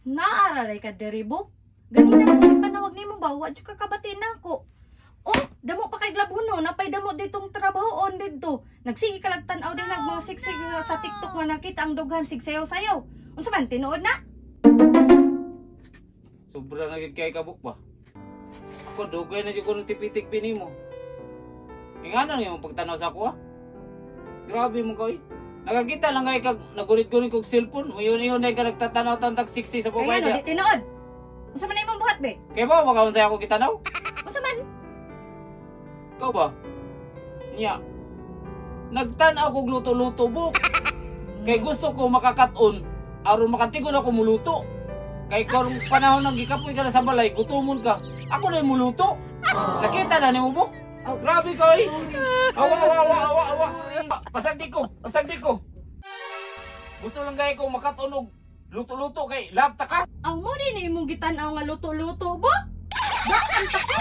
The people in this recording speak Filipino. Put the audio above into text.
Naararay ka deribok. Ganina mo si panawag ni mo ba? Wadyo ka kabatin ako. Oh, damo pa kay glabuno. Napay damo ditong trabahoon dito. Nagsigi ka lang tanaw din mga sigsig sa TikTok nga nakita ang dughan sigsayaw-sayaw. Unsa man tinuod na? Sobra na gid kay kabuk ba? Ako dugay na jud ko ng tipi-tikpi nimo. Ingano niyo pagtanaw sa ako ha? Grabe mo kay. Nakakita lang kay kag nagunit-gunit kog cellphone. Uyon-uyon ka nagtatanaw tantag siksi sa Kaya babae. no, di tinuod. Unsa man imong buhat be? Kaya ba makaunsay ako kitanaw? Unsa man? Ikaw ba? Nya. Nagtanaw kog luto-luto buk. Kay gusto ko makakaton aron makatigon ako muluto. Kay karong panahon nang gikapoy ka na sa balay, gutomon ka. Ako na yung muluto. Nakita na ni mo buk. Oh, grabe kay. Awa. Pasagdi ko. Gusto lang gaya ko makatunog. Luto-luto kay labta ka. Ang mo din imong gitanaw nga luto-luto ba? Ba ang tako